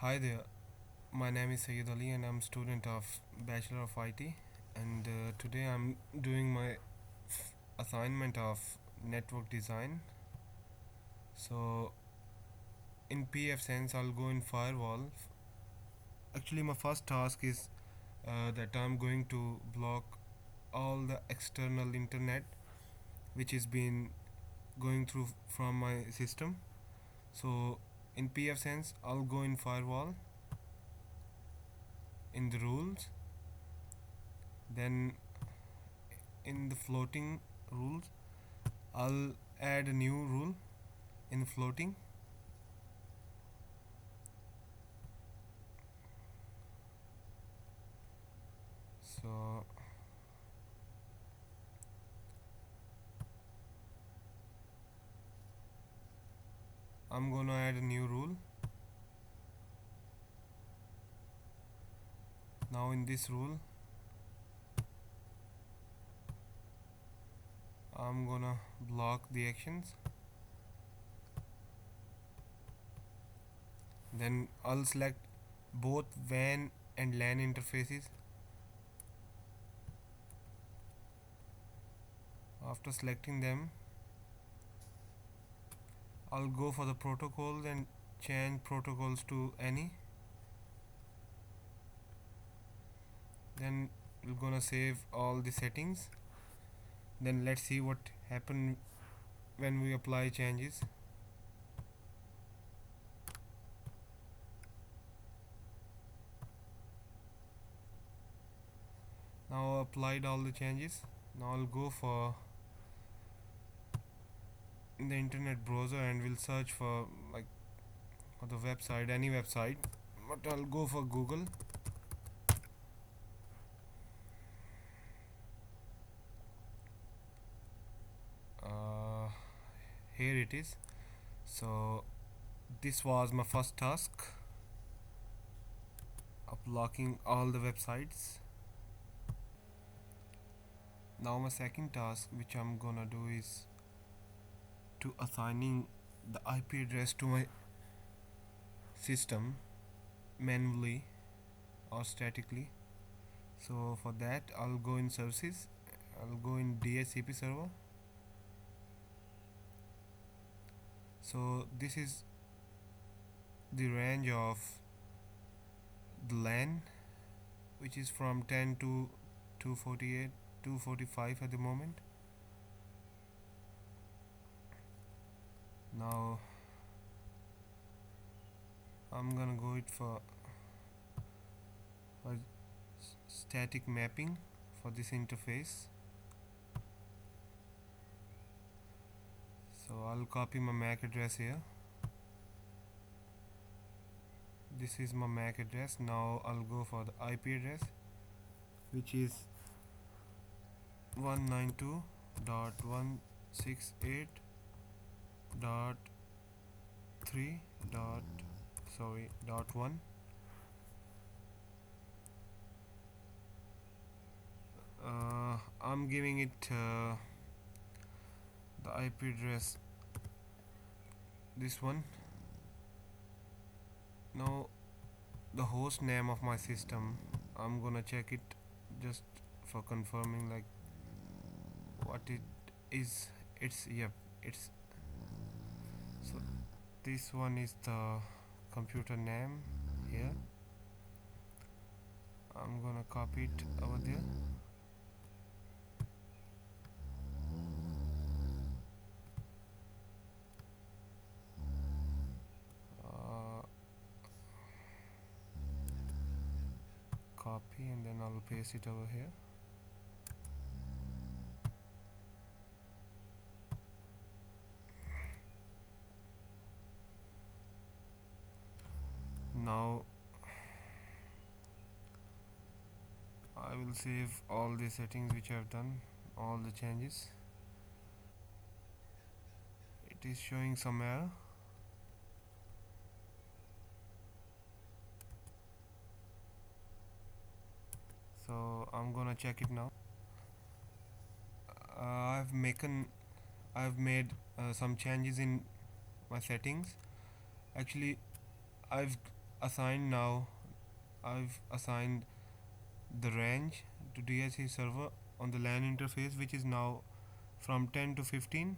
Hi there, my name is Syed Ali and I'm student of Bachelor of IT, and today I'm doing my assignment of network design. So in pfsense I'll go in firewall. Actually my first task is that I'm going to block all the external internet which is been going through from my system. So in pfsense I'll go in firewall in the rules, then in the floating rules I'll add a new rule in floating. So I'm gonna add a new rule. Now in this rule I'm gonna block the actions. Then I'll select both WAN and LAN interfaces. After selecting them, I'll go for the protocols and change protocols to any. Then we're gonna save all the settings. Then let's see what happen when we apply changes. Now applied all the changes. Now I'll go for the internet browser and we'll search for like the website, any website, but I'll go for Google. uh, Here it is. So this was my first task of blocking all the websites. Now my second task which I'm gonna do is to assigning the IP address to my system manually or statically. So for that I'll go in services, I'll go in DHCP server. So this is the range of the LAN, which is from 10 to 248 245 at the moment. Now I'm gonna go it for a static mapping for this interface. So I'll copy my MAC address here. This is my MAC address. Now I'll go for the IP address, which is 192.168.3 dot 1. I'm giving it the IP address, this one. Now the host name of my system, I'm gonna check it just for confirming like what it is. It's, yep, it's, so this one is the computer name here. I'm gonna copy it over there. Copy and then I'll paste it over here. Now I will save all the settings which I have done, all the changes. It is showing some error. So I'm gonna check it now. I've made some changes in my settings. Actually I've assigned now. I've assigned the range to DHC server on the LAN interface, which is now from 10 to 15.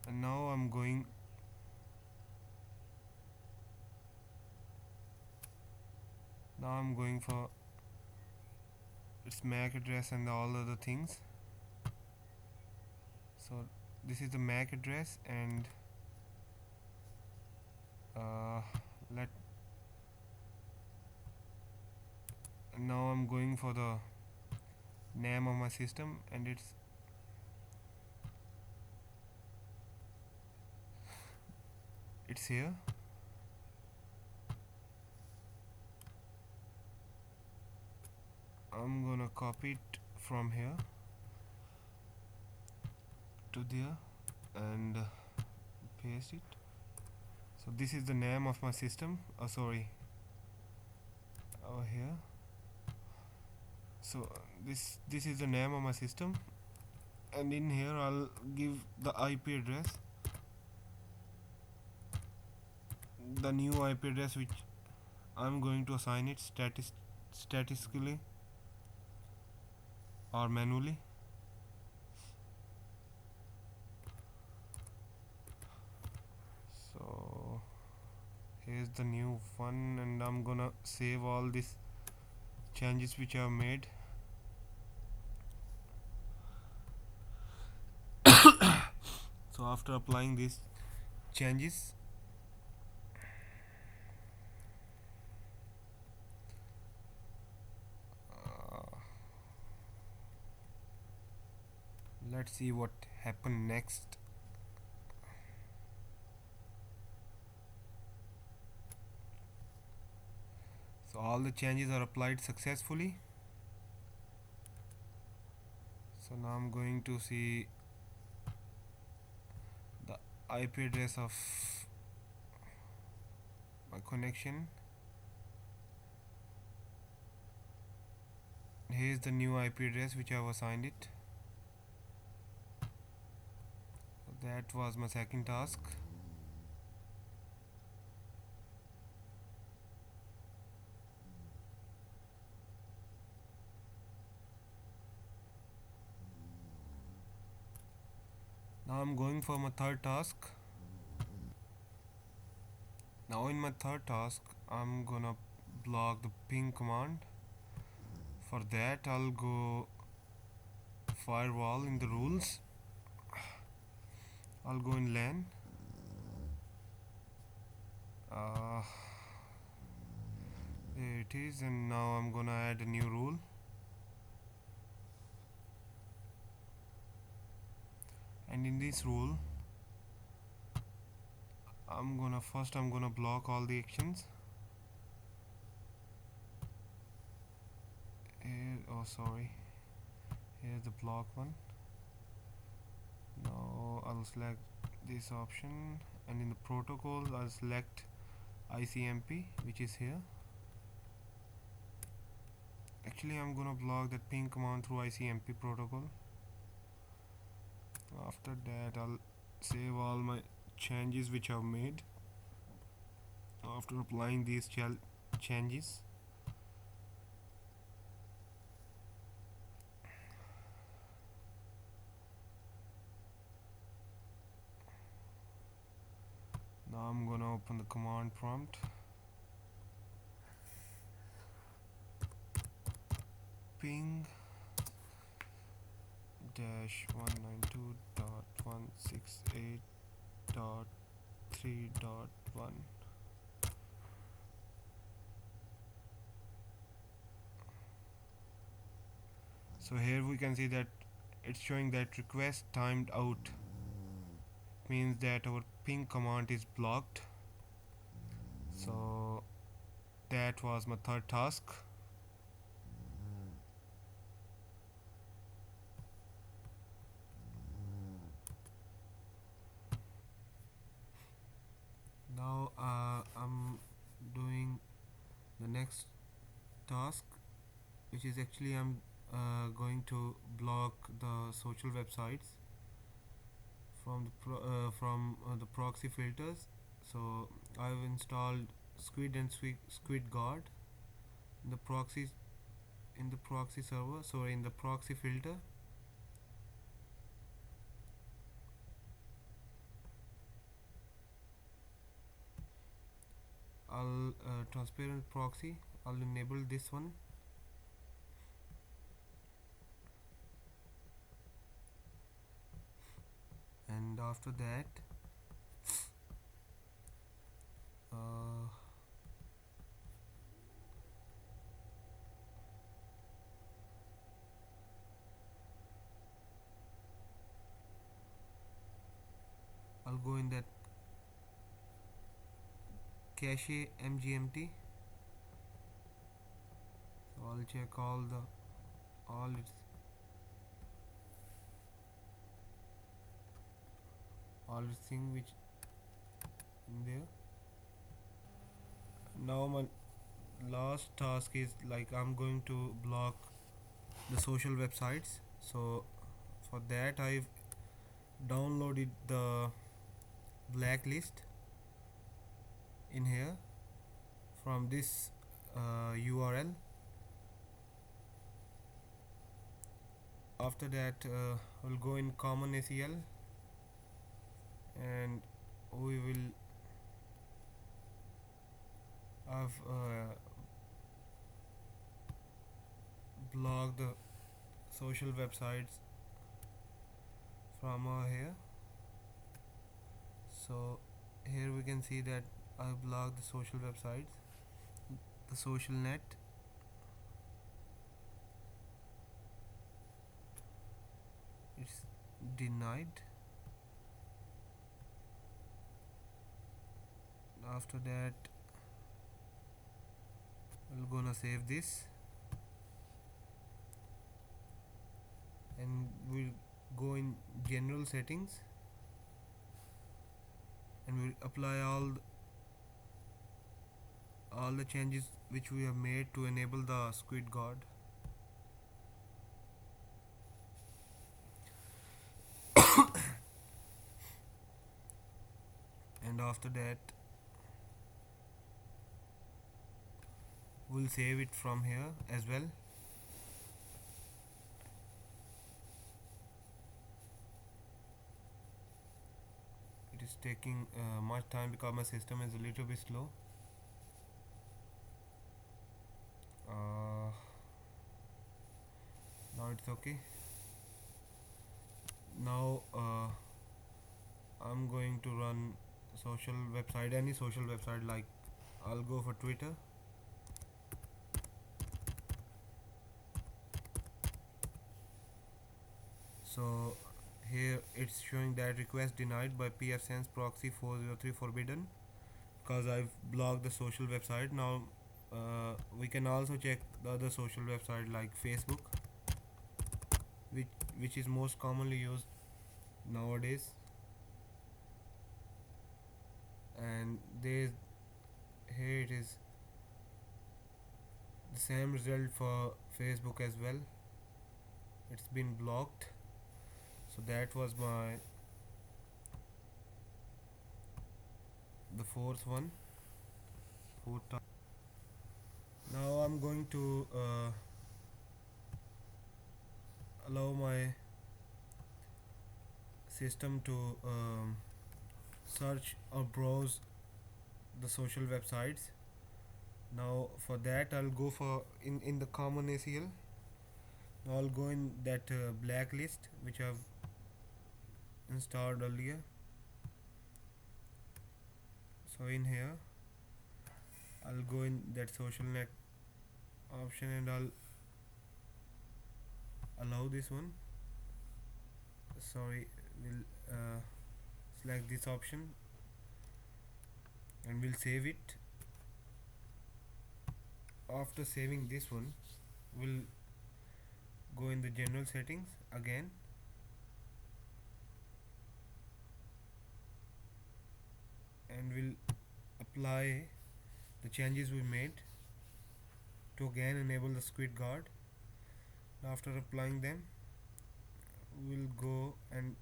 And now I'm going for its MAC address and all other things. So this is the MAC address, and uh, let now I'm going for the name of my system, and it's here. I'm gonna copy it from here to there and paste it. So this is the name of my system. Oh, sorry, over here. So this is the name of my system, and in here I'll give the IP address, the new IP address which I'm going to assign it statistically or manually. So here's the new one, and I'm gonna save all these changes which I've made. So after applying these changes, let's see what happened next. So all the changes are applied successfully. So now I'm going to see the IP address of my connection. Here's the new IP address which I've assigned it. So that was my second task. Now I'm going for my third task. Now in my third task, I'm gonna block the ping command. For that, I'll go firewall in the rules. I'll go in LAN. There it is, and now I'm gonna add a new rule. And in this rule, I'm gonna block all the actions. Here, oh sorry, here's the block one. Now I'll select this option, and in the protocols I'll select ICMP, which is here. Actually, I'm gonna block that ping command through ICMP protocol. After that, I'll save all my changes which I've made after applying these changes. Now I'm gonna open the command prompt. Ping dash 192.168.3.1. So here we can see that it's showing that request timed out, means that our ping command is blocked. So that was my third task. Now I'm doing the next task, which is actually I'm going to block the social websites from the proxy filters. So I've installed Squid and Squid Guard in the proxy server. So in the proxy filter, I'll transparent proxy. I'll enable this one, and after that, uh, I'll go in that cache mgmt. So I'll check all its thing which in there. Now my last task is like I'm going to block the social websites. So for that I've downloaded the blacklist in here from this URL. After that we'll go in common ACL and we will have blocked the social websites from here. So here we can see that I blocked the social websites, the social net. It's denied. After that we're gonna save this and we'll go in general settings and we'll apply all the changes which we have made to enable the squid guard. And after that we'll save it from here as well. It is taking much time because my system is a little bit slow. Now it's okay. Now I'm going to run social website, any social website, like I'll go for Twitter. So here it's showing that request denied by pfsense proxy 403 forbidden because I've blocked the social website. Now we can also check the other social website like Facebook, which is most commonly used nowadays, and here it is the same result for Facebook as well. It's been blocked. So that was the fourth one. Now I'm going to allow my system to search or browse the social websites. Now for that I'll go for in the common ACL. Now I'll go in that blacklist which I've installed earlier. So in here I'll go in that social net option and I'll allow this one. Sorry, we'll select this option and we'll save it. After saving this one, we'll go in the general settings again and we'll apply the changes we made to again enable the squid guard. After applying them, we'll go and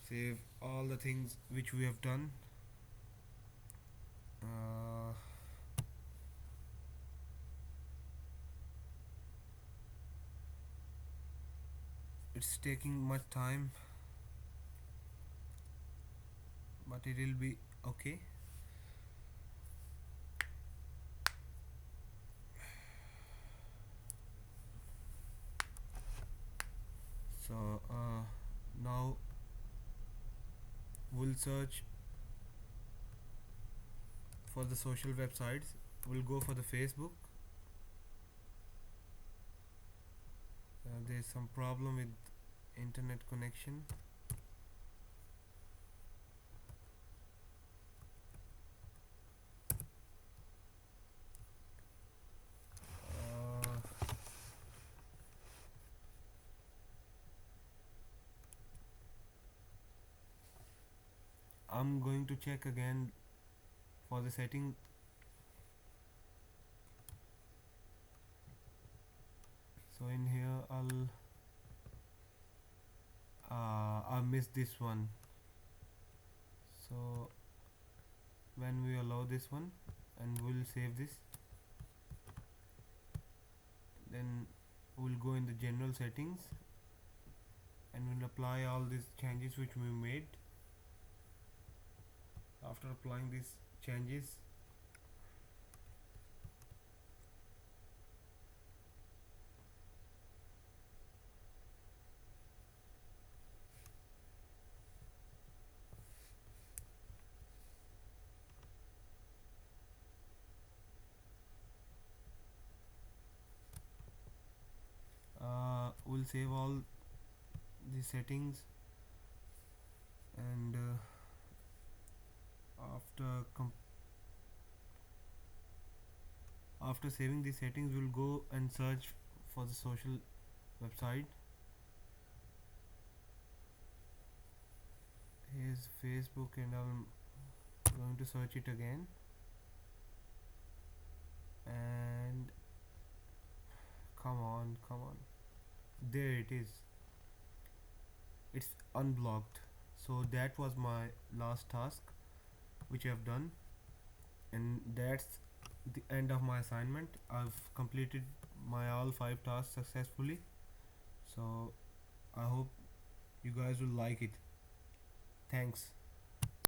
save all the things which we have done uh, it's taking much time, but it will be okay. So now we'll search for the social websites. We'll go for the Facebook. There's some problem with internet connection. uh, I'm going to check again for the setting. So in here I missed this one. So when we allow this one and we'll save this, then we'll go in the general settings and we'll apply all these changes which we made. After applying these changes, we'll save all the settings, and after after saving the settings, we'll go and search for the social website. Here's Facebook, and I'm going to search it again, and come on, there it is. It's unblocked. So that was my last task which I've done, and that's the end of my assignment. I've completed my all 5 tasks successfully. So I hope you guys will like it. Thanks.